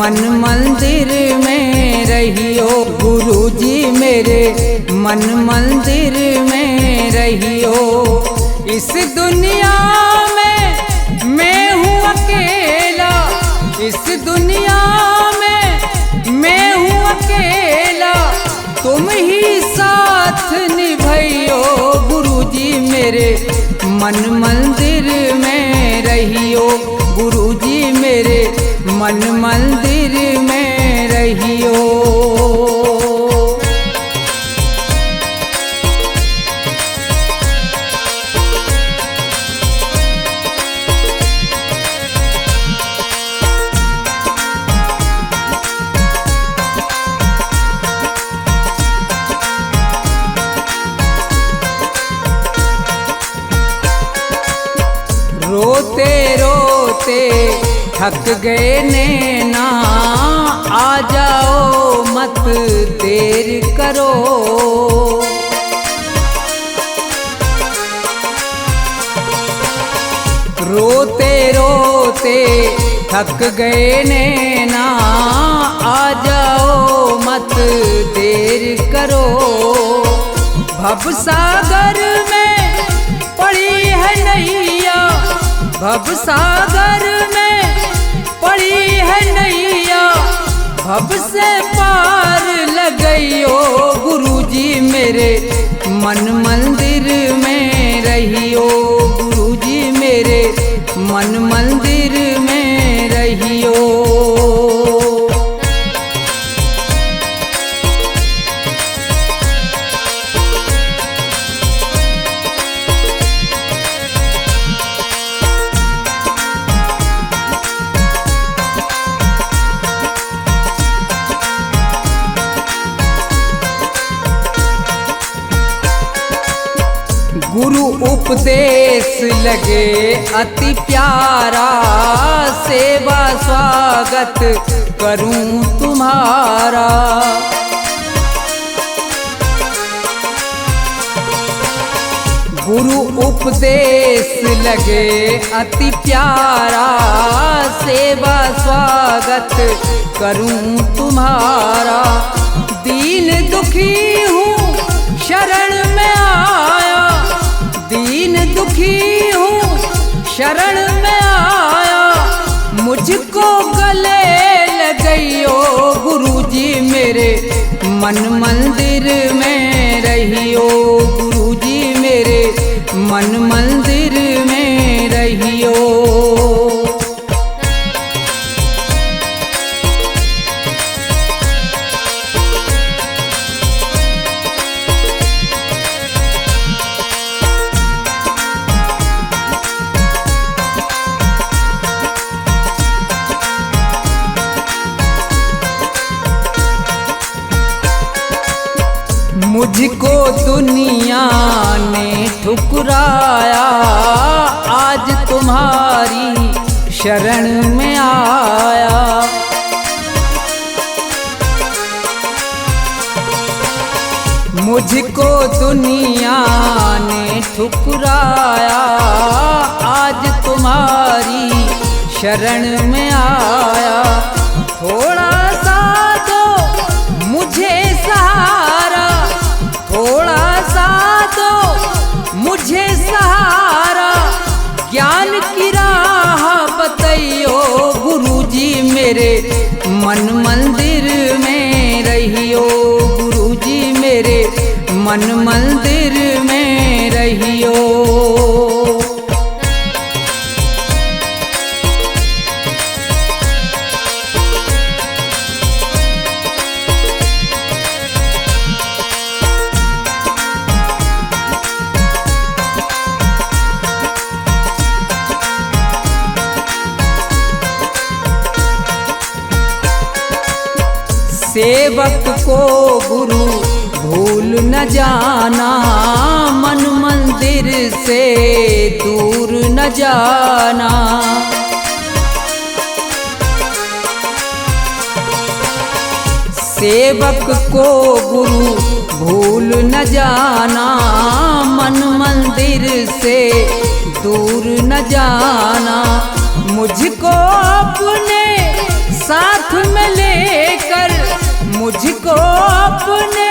मन मंदिर में रहियो गुरुजी मेरे, मन मंदिर में रहियो। इस दुनिया में मैं हूँ अकेला, इस दुनिया में मैं हूँ अकेला, तुम ही साथ निभाइयो गुरुजी मेरे, मन मंदिर में रहियो गुरुजी मेरे, मन मंदिर में रहियो। रोते रोते थक गए नैना, आ जाओ मत देर करो। रोते रोते थक गए नैना, आ जाओ मत देर करो। भवसागर में पड़ी है नैया, भवसागर में पड़ी है नैया, भव से पार लगइयो गुरुजी मेरे, मन मंदिर में रहियो गुरुजी मेरे, मन मंदिर में रहियो। गुरु उपदेश लगे अति प्यारा, सेवा स्वागत करूं तुम्हारा। गुरु उपदेश लगे अति प्यारा, सेवा स्वागत करूं तुम्हारा। दीन दुखी हूँ शरण में आया, दीन दुखी हूँ शरण में आया, मुझको गले लगइयो गुरुजी मेरे, मन मंदिर में रहियो गुरुजी मेरे, मन मंदिर में रहियो। मुझको दुनिया ने ठुकराया, आज तुम्हारी शरण में आया। मुझको दुनिया ने ठुकराया, आज तुम्हारी शरण में आया। थोड़ा सा दो मुझे सहारा, थोड़ा सा दो मुझे सहारा, ज्ञान की राह बताइयो गुरुजी मेरे, मन मंदिर में रहियो गुरुजी मेरे, मन मंदिर में रहियो। सेवक को गुरु भूल न जाना, मन मंदिर से दूर न जाना। सेवक को गुरु भूल न जाना, मन मंदिर से दूर न जाना। मुझको अपने साथ में लेकर मुझको अपने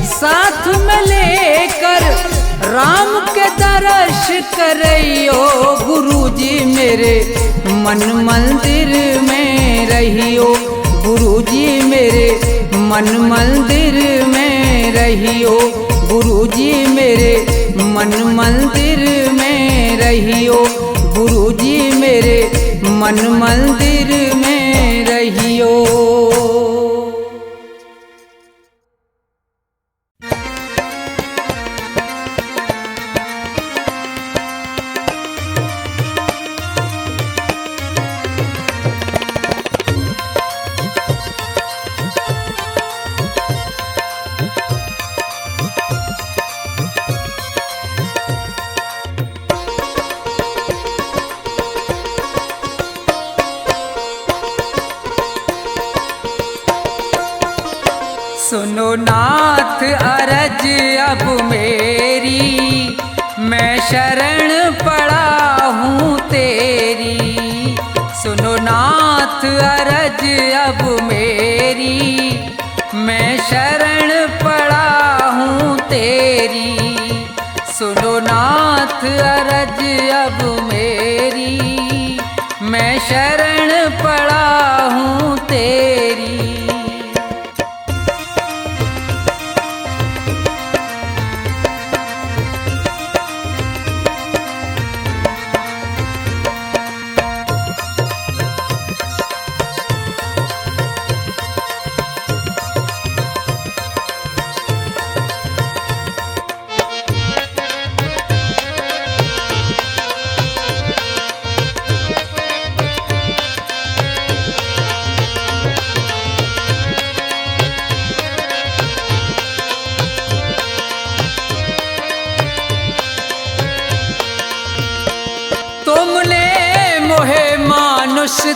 साथ में लेकर राम के दर्श करइयो गुरुजी मेरे मन मंदिर में रहियो गुरुजी मेरे मन मंदिर में रहियो गुरुजी मेरे मन मंदिर में रहियो गुरुजी मेरे मन मंदिर में रहियो। सुनो नाथ अरज अब मेरी, मैं शरण पड़ा हूँ तेरी। सुनो नाथ अरज अब मेरी, मैं शरण पड़ा हूँ तेरी। सुनो नाथ अरज अब मेरी, मैं शरण पड़ा हूँ तेरी।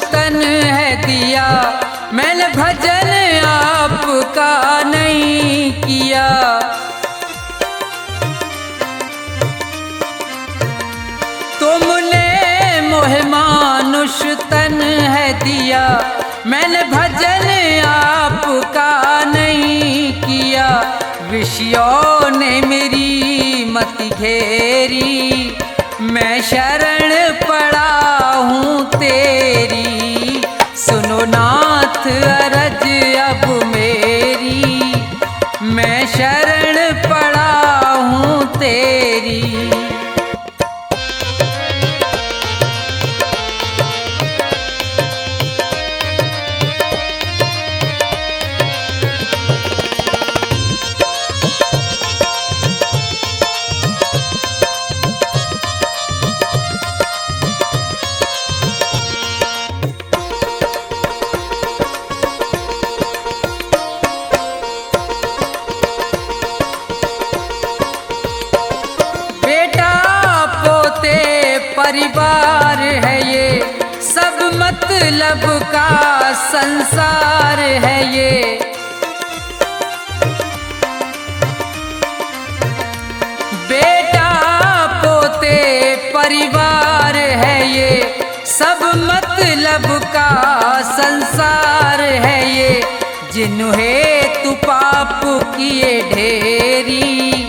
तन है दिया, मैंने भजन आपका नहीं किया। तुमने मोहे मानुष तन है दिया, मैंने भजन आपका नहीं किया। विषयों ने मेरी मति घेरी, मैं शरण पड़ा हूँ तेरी। सुनो नाथ अरज अब मेरी, मैं शरण पड़ा हूँ तेरी। परिवार है ये, सब मतलब का संसार है ये। बेटा पोते परिवार है ये, सब मतलब का संसार है ये। जिन्हें तू पाप किए ढेरी,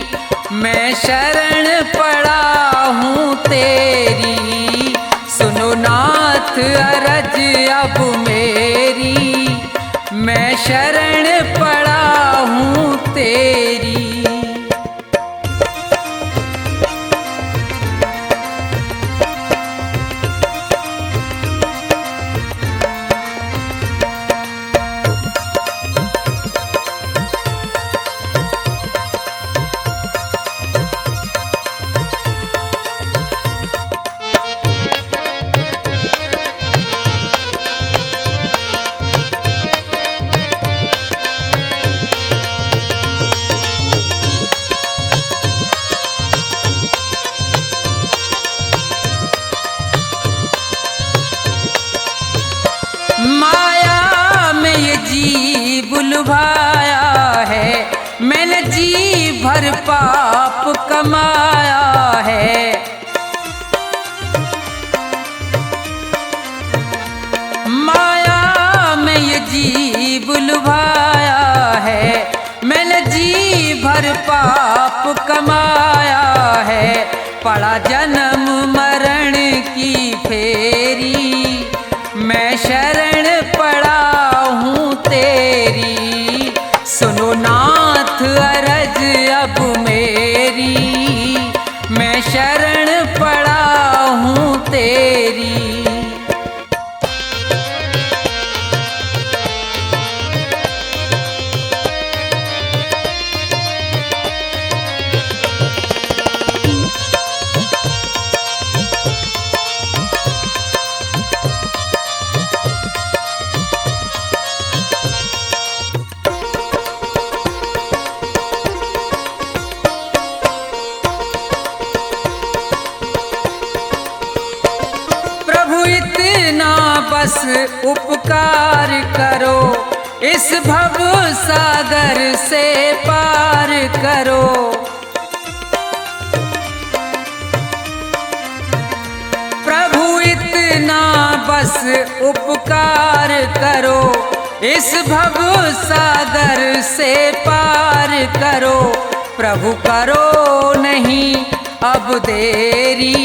मैं शरण पड़ा हूँ तेरी। सुनो नाथ अरज अब मेरी, मैं शरण पड़ा हूँ तेरी। लुभाया है, मैंने जी भर पाप कमाया है। माया में ये जी पाया है, मैंने जी भर पाप कमाया है। पड़ा जन्म मरण की फेरी, मैं शरण पड़ा हूँ तेरी। सुनो नाथ अरज अब मेरी, मैं शरण पड़ा हूँ तेरी। बस उपकार करो, इस भव सागर से पार करो। प्रभु इतना बस उपकार करो, इस भव सागर से पार करो। प्रभु करो नहीं अब देरी,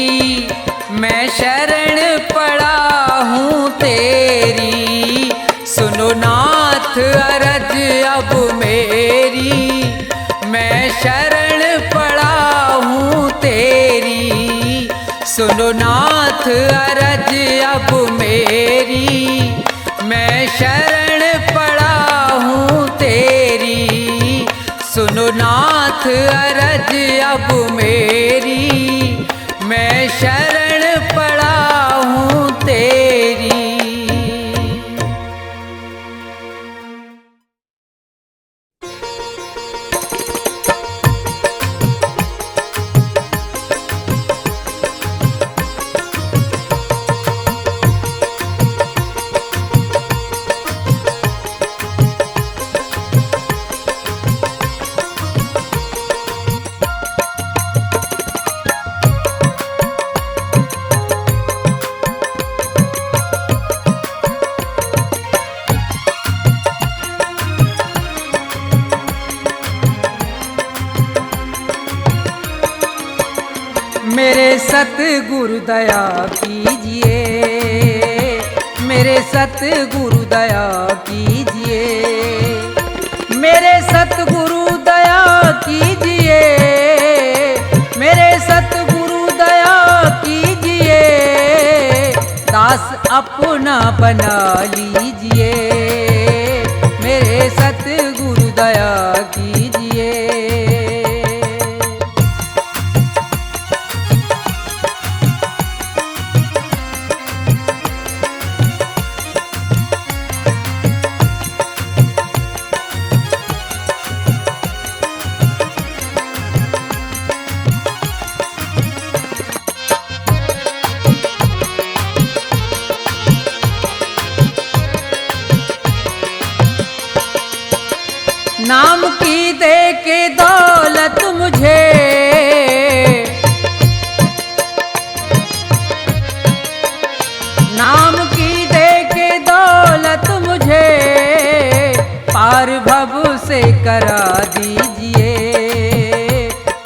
मैं शरण पड़ा हूँ तेरी। सुनो नाथ अरज अब मेरी, मैं शरण पड़ा हूँ तेरी। सुनो नाथ अरज अब मेरी, मैं शरण पड़ा हूँ तेरी। सुनो नाथ अरज अब मेरी, मैं शरण पड़ा हूँ तेरी। मेरे सतगुरु दया कीजिए, मेरे सतगुरु दया कीजिए, मेरे सतगुरु दया कीजिए, मेरे सतगुरु दया कीजिए। दास अपना बना लीजिए, मेरे सतगुरु दया कीजिए। नाम की दे के दौलत मुझे, नाम की दे के दौलत मुझे, पार भव से करा दीजिए,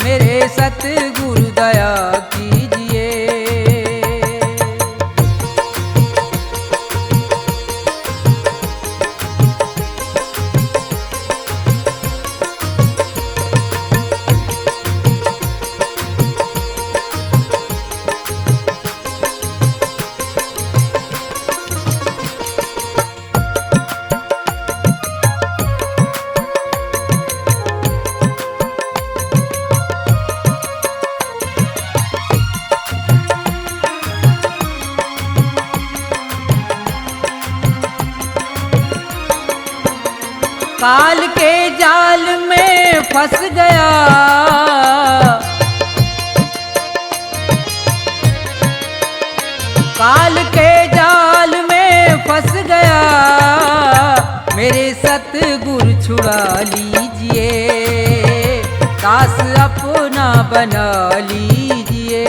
मेरे सतगुरु दया कीजिए। काल के जाल में फंस गया, काल के जाल में फंस गया, मेरे सतगुरु छुड़ा लीजिए, दास अपना बना लीजिए।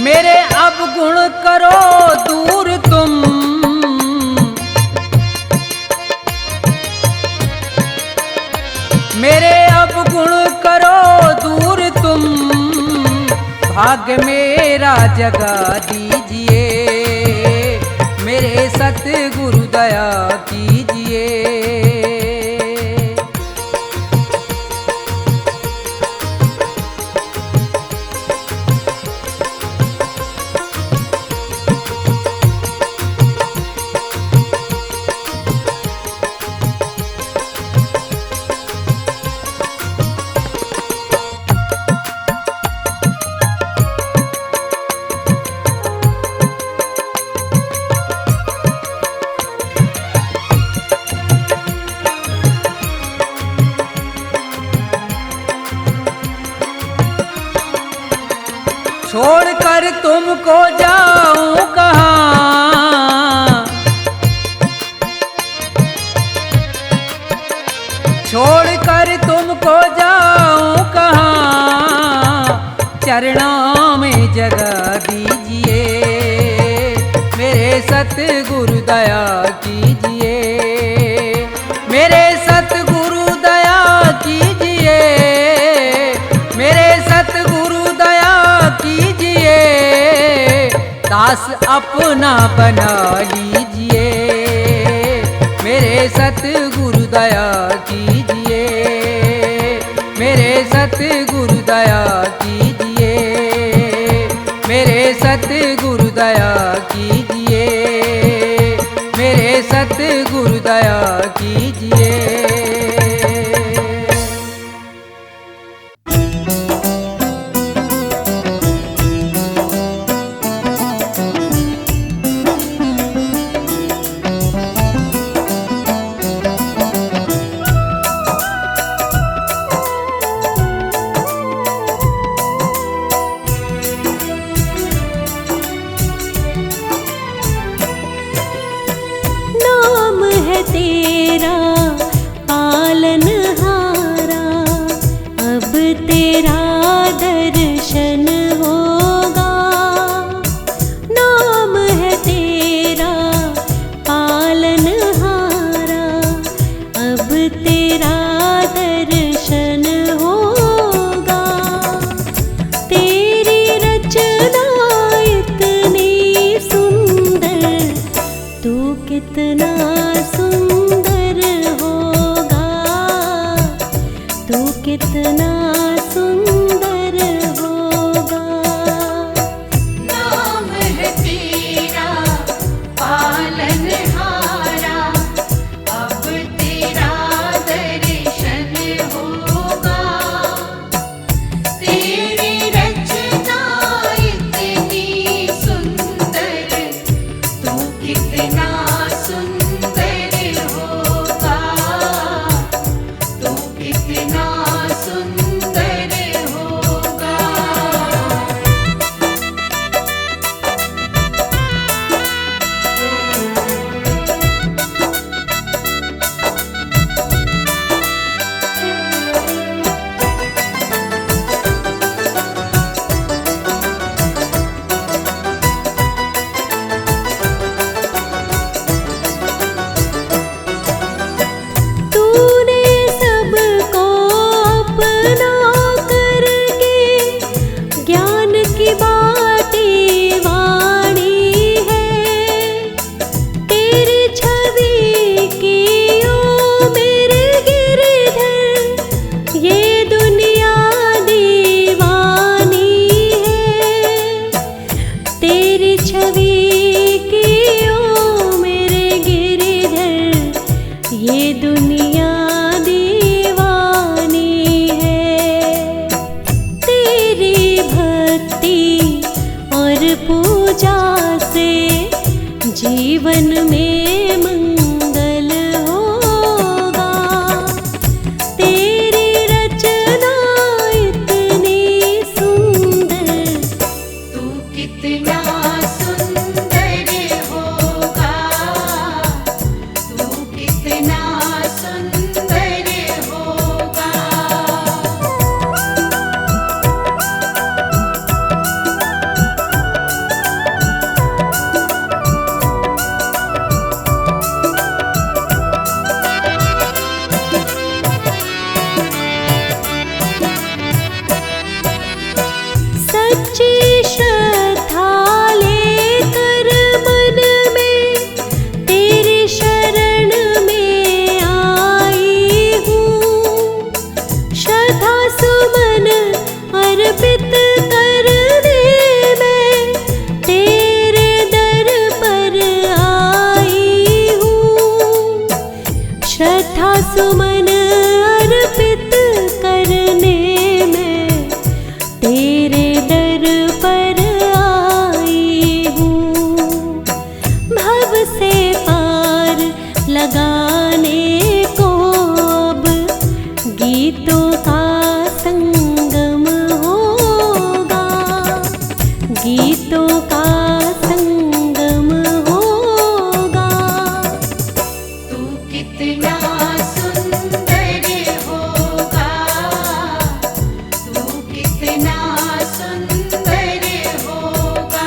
मेरे अवगुण करो दूर तुम, मेरे अवगुण करो दूर तुम, भाग्य मेरा जगा दीजिए, मेरे सतगुरु दया कीजिए। छोड़कर तुमको जाऊं कहाँ, छोड़कर तुमको जाऊं कहाँ, चरणों में जगह दीजिए, मेरे सतगुरु दया कीजिए, मेरे सतगुरु दया कीजिए, मेरे सतगुरु दया कीजिए, दास अपना बना लीजिए, मेरे सतगुरु दया कीजिए, मेरे सतगुरु दया कीजिए, मेरे सतगुरु दया कीजिए, मेरे सतगुरु दया कीजिए। तेरा पालनहारा, अब तेरा दर्शन होगा। नाम है तेरा पालनहारा, अब तेरा दर्शन होगा। तेरी रचना इतनी सुंदर, तू कितना सुंदर होगा, तू कितना सुंदर होगा। नाम है तेरा पालनहारा, अब तेरा दर्शन होगा। तेरी रचना इतनी सुंदर, तू कितना सुंदर होगा, तू कितना सुंदर होगा। सच्ची श्रद्धा लेकर मन में तेरी शरण में आई हूँ। श्रद्धा सुमन अर्पित करने में तेरे दर पर आई हूँ। श्रद्धा सुमन अर्पित करने में तेरे दर पर आई हूँ। भव से पार लगाने को अब गीतों का संगम होगा, गीतों का संगम होगा। तू कितना सुंदर होगा, तू कितना सुंदर होगा।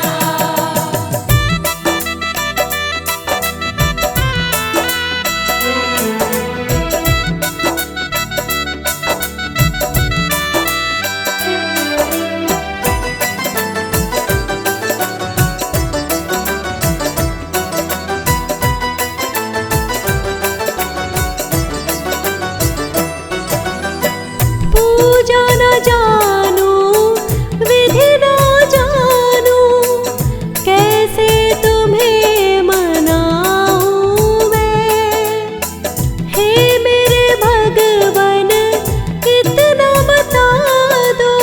पूजा न जानू विधि न जानू, कैसे तुम्हें मनाऊं मैं। हे मेरे भगवन इतना बता दो,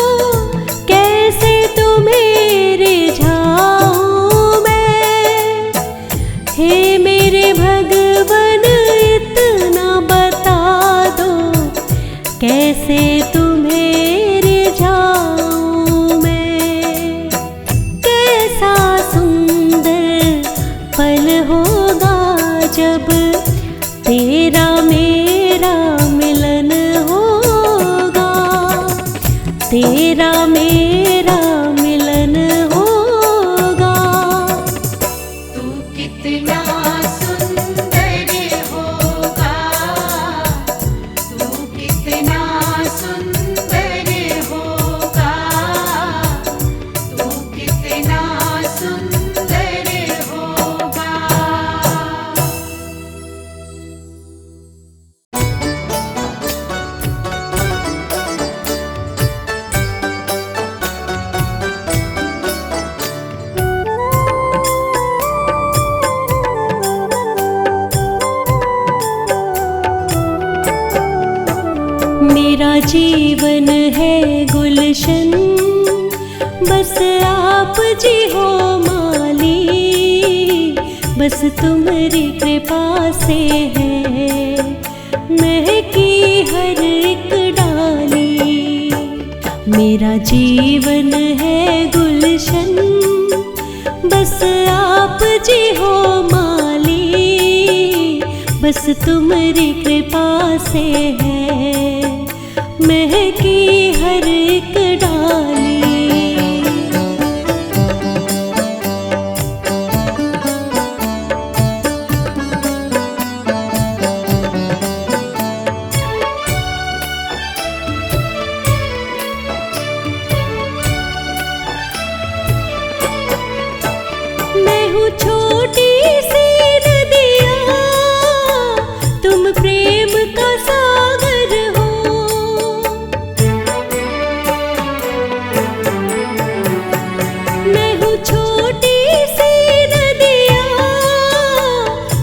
कैसे तुम्हें रिझाऊं मैं। हे मेरे भगवन इतना बता दो, कैसे तुम्हें रिझाऊं मैं। कैसा सुंदर पल होगा जब तेरा मेरा मिलन होगा, तेरा मेरा मिलन होगा। तू कितना सुंदर होगा, तू कितना सुंदर होगा, तू कितना सुंदर होगा। मेरा जीवन है गुलशन, बस आप जी हो माली। बस तुम्हारी कृपा से है महकी हर एक डाली। मेरा जीवन है गुलशन, बस आप जी हो माली। बस तुम्हारी कृपा से है महकी हर एक डाली। मैं हूँ छोटी सी नदिया, तुम प्रेम का सागर हो। मैं हूँ छोटी सी नदिया,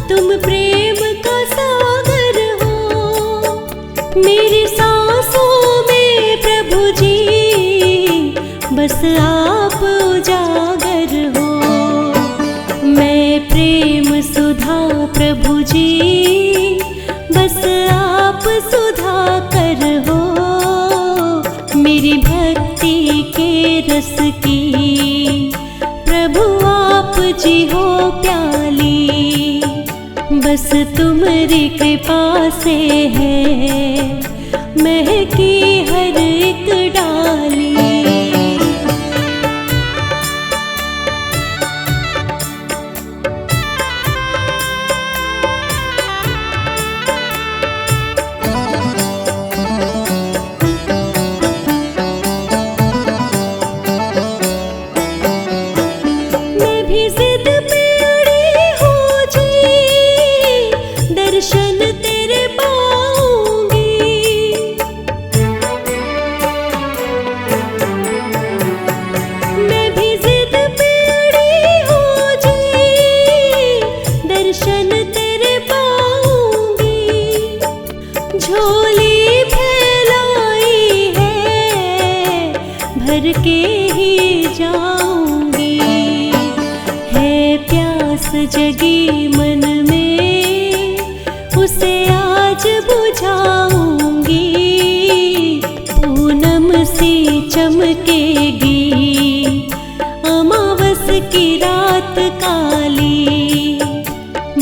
तुम प्रेम का सागर हो। मेरी सांसों में प्रभु जी बस आप उजागर हो। मैं प्रेम सुधा प्रभु जी, बस आप सुधा कर हो। मेरी भक्ति के रस की प्रभु आप जी हो प्याली। बस तुम्हारी कृपा से है महकी हर एक डाली। करके ही जाऊंगी। है प्यास जगी मन में, उसे आज बुझाऊंगी। पूनम सी चमकेगी अमावस की रात काली,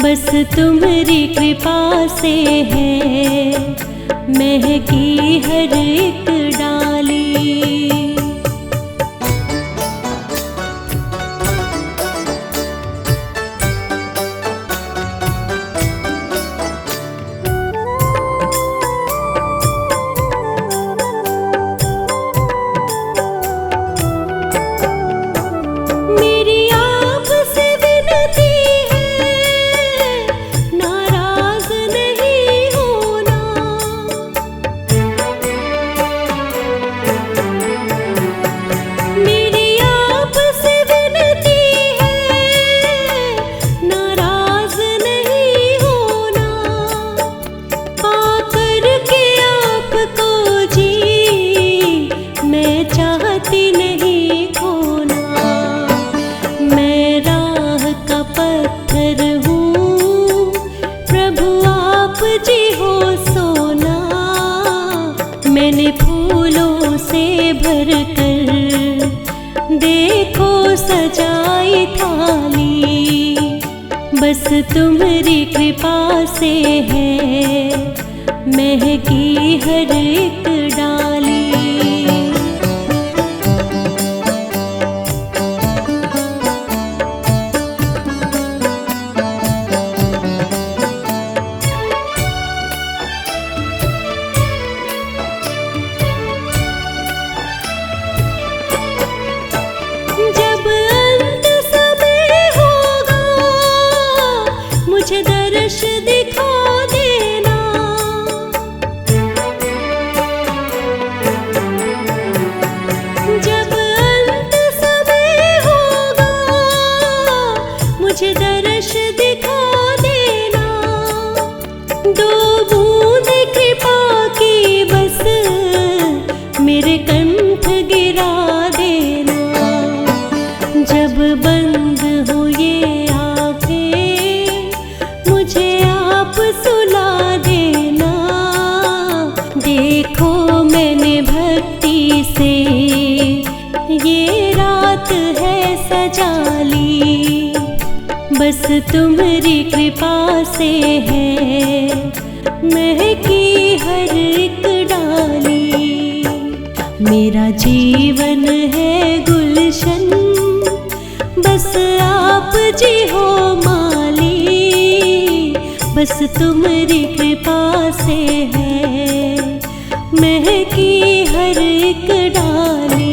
बस तुम्हारी कृपा से है महकी हर एक डाली। मैंने फूलों से भरकर देखो सजाई थाली, बस तुम्हारी कृपा से है महकी हर एक डाली। दर्श दिखा देना, जब अंत समय होगा मुझे दर्श दिखा देना। दो बूंद कृपा की बस मेरे कंठ गिरा देना, जब बंद हो ये सुला देना। देखो मैंने भक्ति से ये रात है सजा ली, बस तुम्हारी कृपा से है महकी हर एक डाली। मेरा जीवन है गुलशन, बस आप जी हो माली, बस तुम्हारी कृपा से है महकी हर एक डाली।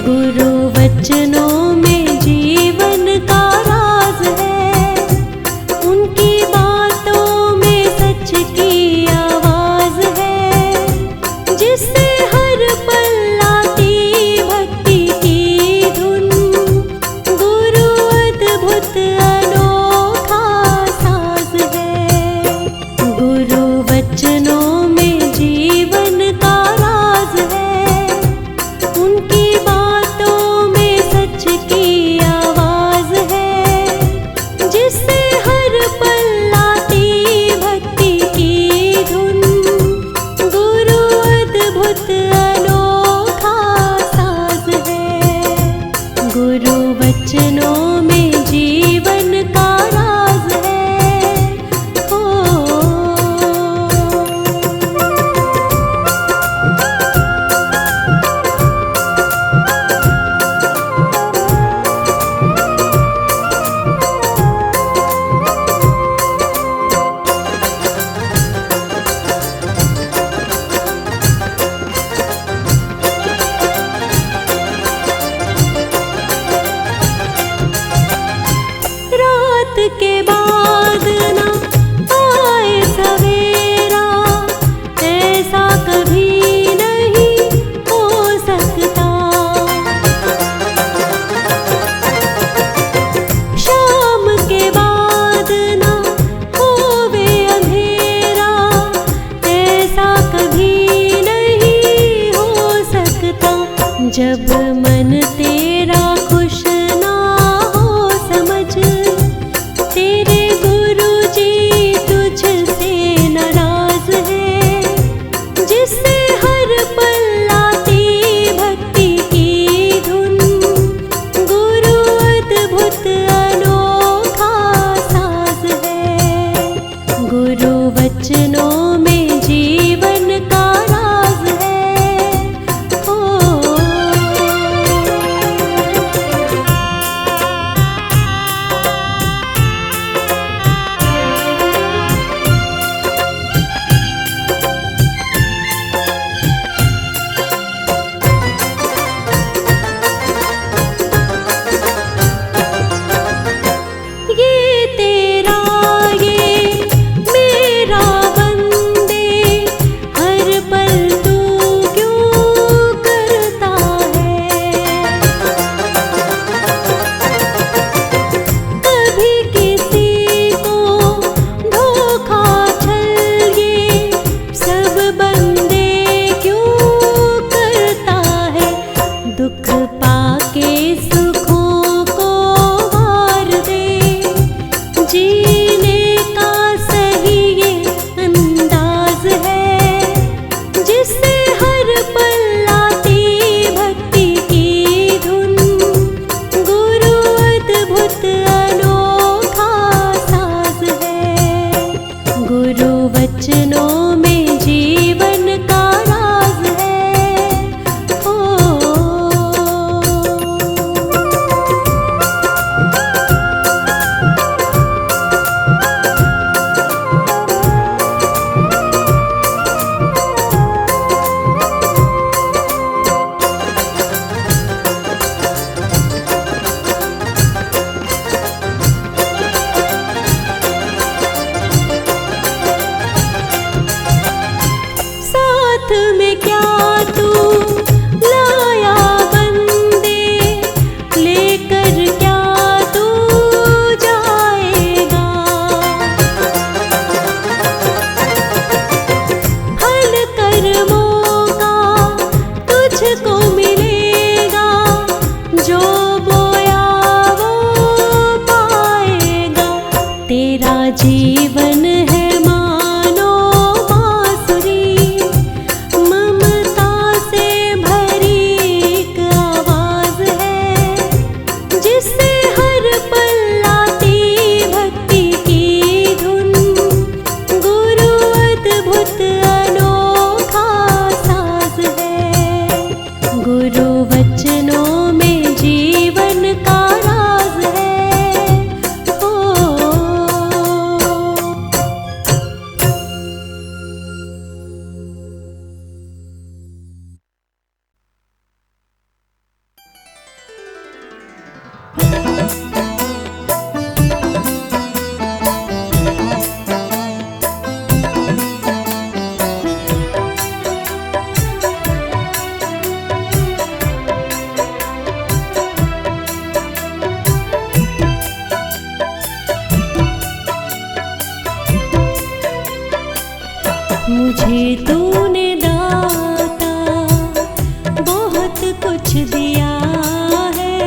गुरु वचनों में जीवन का राज है, उनकी बातों में सच की आवाज है, जिससे हर पल आती भक्ति की धुन। गुरु अद्भुत अनोखा साज है, गुरु वचनों में जीवन का राज है, उनकी की आवाज है, जिससे हर पल आती भक्ति की धुन। गुरु अद्भुत अनोखा साज है, गुरु वचनों में जीवन का राज है। जीवन है मानो बांसुरी, ममता से भरी एक आवाज है, जिससे हर पल आती भक्ति की धुन। गुरु अद्भुत अनोखा साज है, गुरु वचनों में जीवन का राज है। ओ मुझे तूने दाता बहुत कुछ दिया है,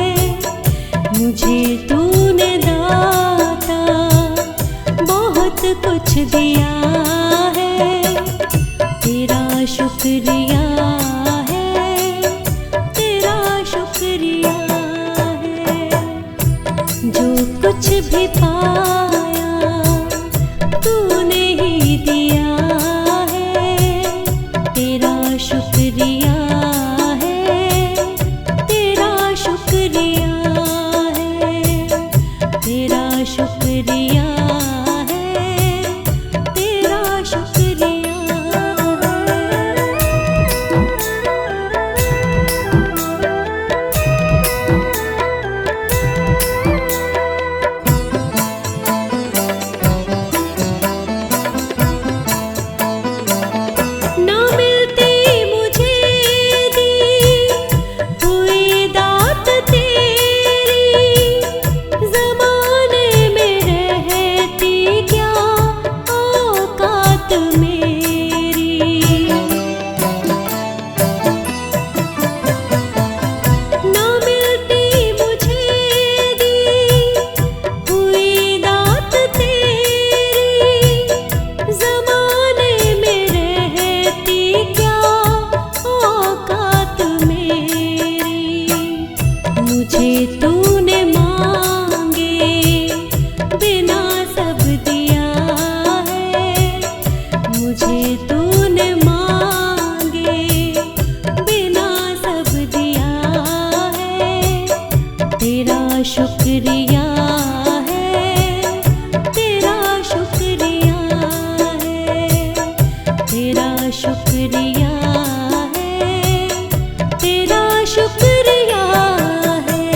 मुझे तूने दाता बहुत कुछ दिया है। तेरा शुक्रिया है, तेरा शुक्रिया है। जो कुछ भी पाया तूने ही दिया है, तेरा शुक्रिया है, तेरा शुक्रिया है, तेरा शुक्रिया है, तेरा शुक्रिया ना मिलती मुझे दी हुई दात तेरी, ज़माने में रहती क्या औकात मेरी। ना मिलती मुझे दी हुई दात तेरी, ज़माने में रहती क्या औकात मेरी। मुझे तूने मांगे बिना सब दिया है, मुझे तूने मांगे बिना सब दिया है। तेरा शुक्रिया है, तेरा शुक्रिया है, तेरा शुक्रिया है, तेरा शुक्रिया है।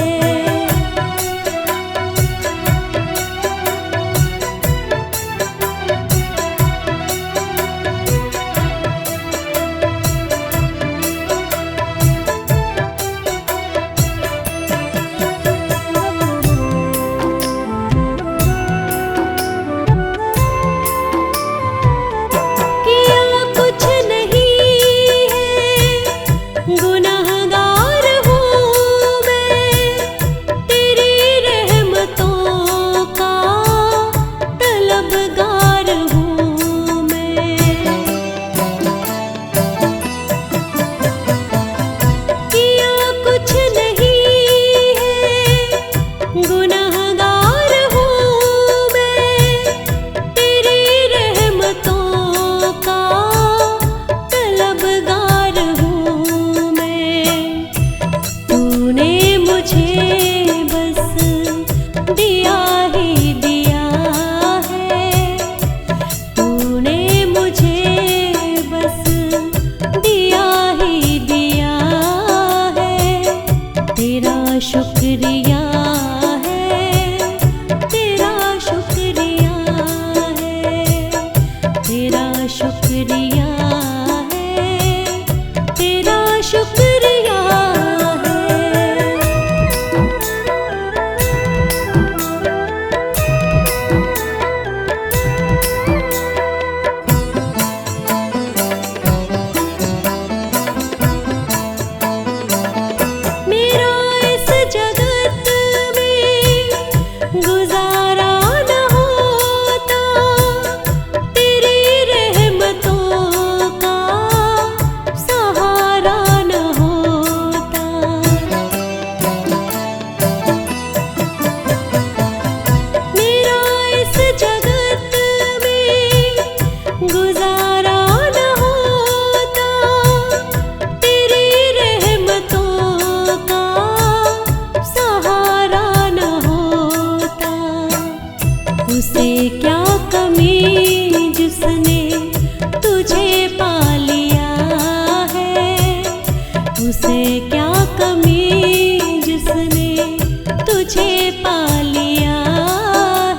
तुझे पा लिया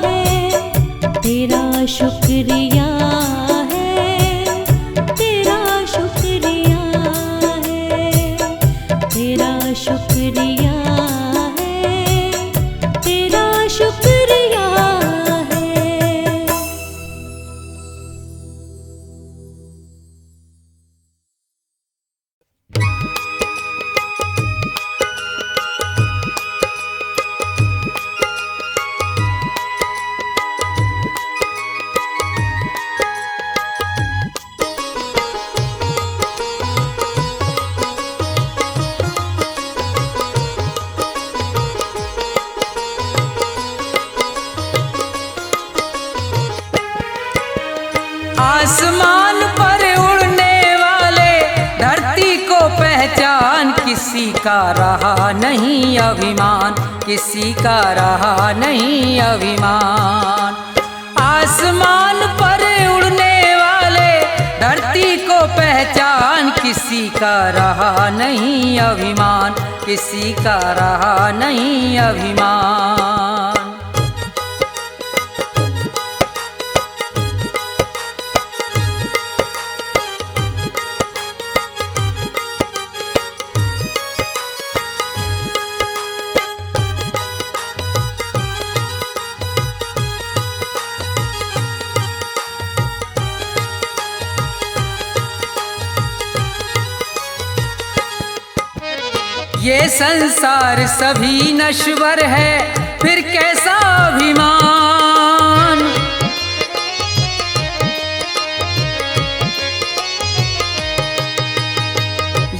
है, तेरा शुक्रिया है, तेरा शुक्रिया है, तेरा शुक्रिया है, तेरा शुक्रिया है। आसमान पर उड़ने वाले धरती को पहचान, किसी का रहा नहीं अभिमान, किसी का रहा नहीं अभिमान। आसमान पर उड़ने वाले धरती को पहचान, किसी का रहा नहीं अभिमान, किसी का रहा नहीं अभिमान। ये संसार सभी नश्वर है, फिर कैसा अभिमान।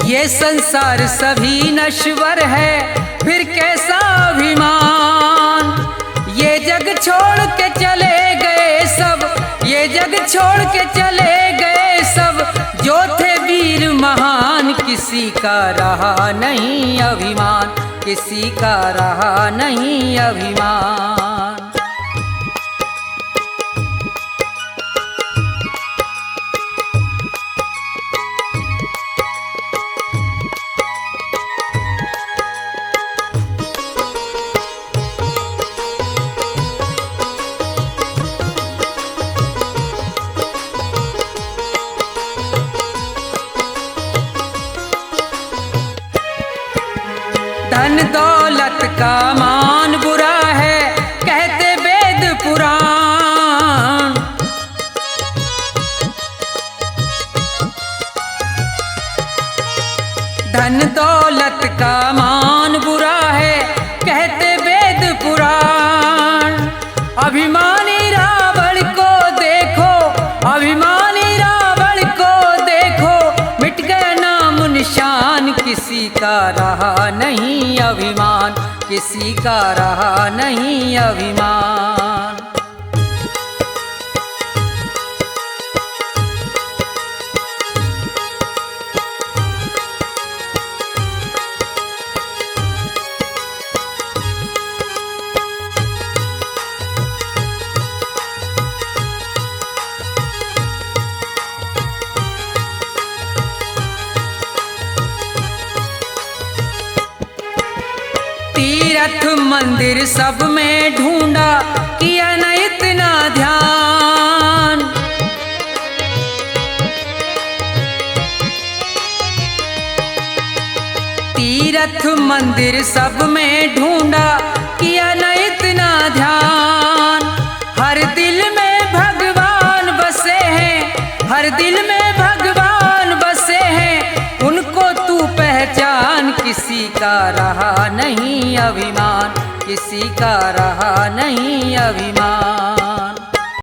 ये संसार सभी नश्वर है, फिर कैसा अभिमान। ये जग छोड़ के चले गए सब, ये जग छोड़ के चले गए सब, जो थे वीर महान, किसी का रहा नहीं अभिमान, किसी का रहा नहीं अभिमान। धन दौलत का मान बुरा है, कहते वेद पुराण। धन दौलत का मान बुरा है, कहते वेद पुराण। अभिमानी रावण को देखो, अभिमानी रावण को देखो, मिट गया नाम निशान, किसी का रहा नहीं अभिमान, किसी का रहा नहीं अभिमान। तीर्थ मंदिर सब में ढूंढा, किया न इतना ध्यान। तीर्थ मंदिर सब में ढूंढा, किया न इतना ध्यान। हर दिल में भगवान बसे हैं, हर दिल में भगवान बसे हैं, उनको तू पहचान, किसी का रहा नहीं अभिमान, किसी का रहा नहीं अभिमान।